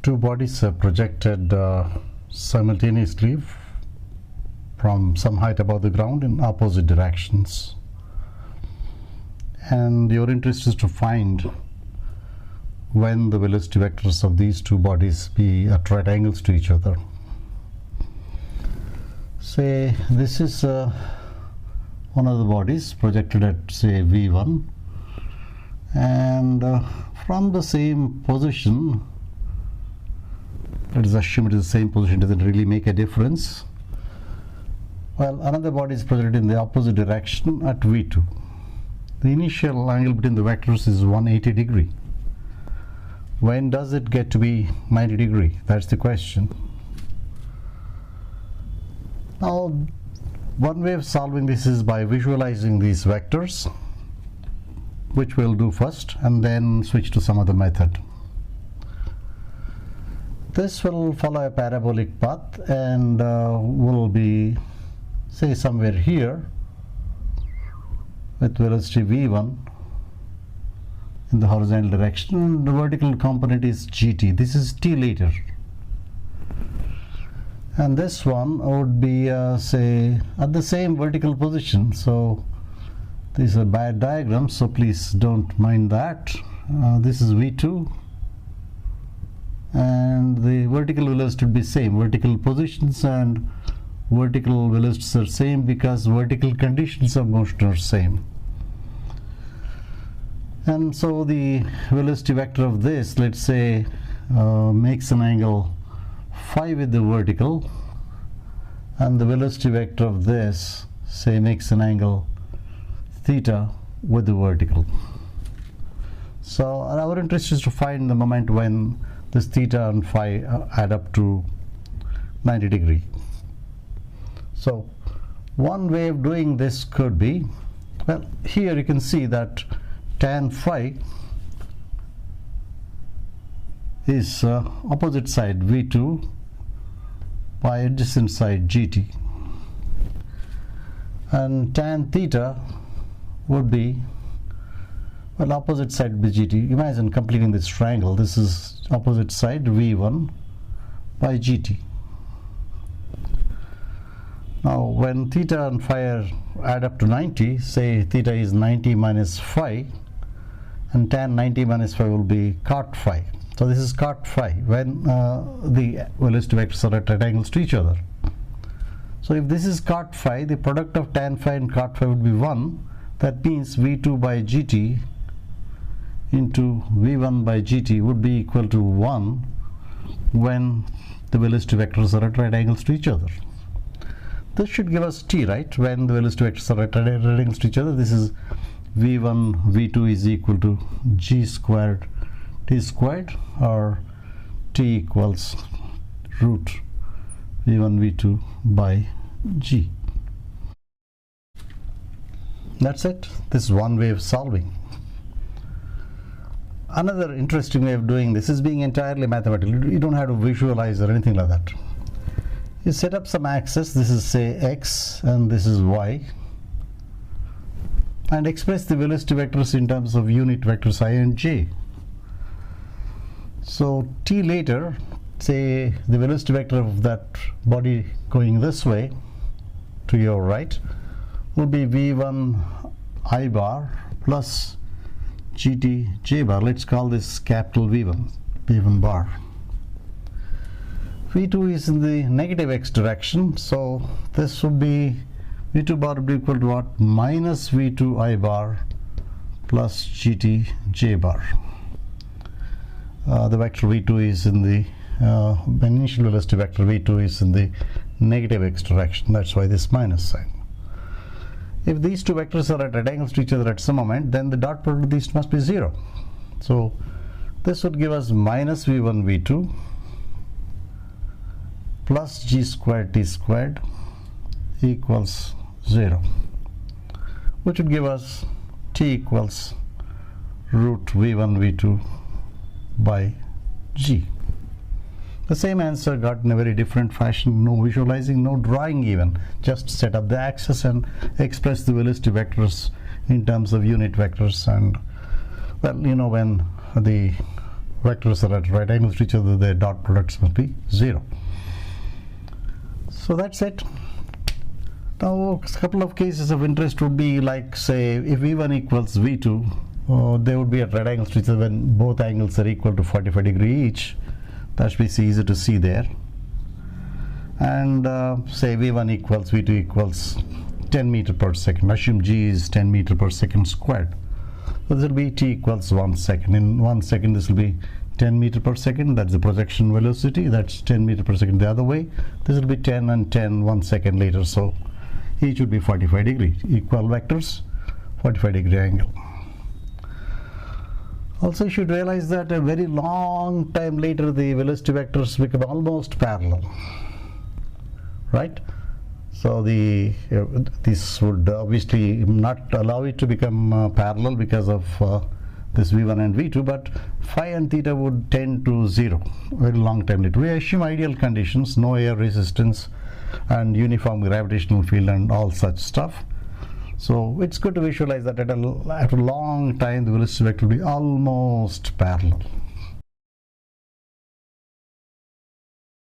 two bodies are projected simultaneously from some height above the ground in opposite directions, and your interest is to find when the velocity vectors of these two bodies be at right angles to each other. Say this is one of the bodies projected at, say, V1, and from the same position, let us assume it is the same position, doesn't really make a difference. Well, another body is projected in the opposite direction at V2. The initial angle between the vectors is 180 degree. When does it get to be 90 degree? That's the question. Now, one way of solving this is by visualizing these vectors, which we'll do first, and then switch to some other method. This will follow a parabolic path and will be, say, somewhere here with velocity v1 in the horizontal direction, and the vertical component is gt. This is t later. And this one would be, say, at the same vertical position. So these are bad diagrams, so please don't mind that. This is v2, and the vertical velocity would be same. Vertical positions and vertical velocities are same because vertical conditions of motion are same. And so the velocity vector of this, let's say, makes an angle phi with the vertical, and the velocity vector of this, say, makes an angle theta with the vertical. So our interest is to find the moment when this theta and phi add up to 90 degree. So one way of doing this could be, well, here you can see that tan phi is opposite side v2 by adjacent side gt, and tan theta would be, well, opposite side by gt. Imagine completing this triangle. This is opposite side v1 by gt. Now when theta and phi add up to 90, say theta is 90 minus phi, and tan 90 minus phi will be cot phi. So this is cot phi when the velocity vectors are at right angles to each other. So if this is cot phi, the product of tan phi and cot phi would be 1. That means v2 by gt into v1 by gt would be equal to 1 when the velocity vectors are at right angles to each other. This should give us t, right? When the velocity vectors are at right angles to each other, this is v1 v2 is equal to g squared t squared, or t equals root v1 v2 by g. That's it. This is one way of solving. Another interesting way of doing this is being entirely mathematical. You don't have to visualize or anything like that. You set up some axis. This is, say, x, and this is y, and express the velocity vectors in terms of unit vectors I and j. So t later, say, the velocity vector of that body going this way to your right will be v1 I bar plus gt j bar. Let's call this capital v1 bar. v2 is in the negative x direction, so this would be v2 bar would be equal to what? Minus v2 I bar plus gt j bar. The vector v2 is in the initial velocity vector v2 is in the negative x direction. That's why this minus sign. If these two vectors are at right angles to each other at some moment, then the dot product of these must be 0. So this would give us minus v1 v2 plus g squared t squared equals 0, which would give us t equals root v1 v2 by g. The same answer got in a very different fashion. No visualizing, no drawing even. Just set up the axis and express the velocity vectors in terms of unit vectors. And, well, you know, when the vectors are at right angles to each other, their dot products must be 0. So that's it. Now a couple of cases of interest would be like, say, if V1 equals V2, they would be at right angles to each other when both angles are equal to 45 degrees each. That should be easy to see there. And say V1 equals V2 equals 10 meter per second. Assume G is 10 meter per second squared. So this will be T equals 1 second. In 1 second this will be 10 meter per second. That's the projection velocity. That's 10 meter per second the other way. This will be 10 and 10 1 second later. So each would be 45 degree. Equal vectors, 45 degree angle. Also you should realize that a very long time later the velocity vectors become almost parallel, right? So this would obviously not allow it to become parallel because of this V1 and V2, but phi and theta would tend to 0 very long time later. We assume ideal conditions, no air resistance and uniform gravitational field and all such stuff. So it's good to visualize that after a long time the velocity vector will be almost parallel.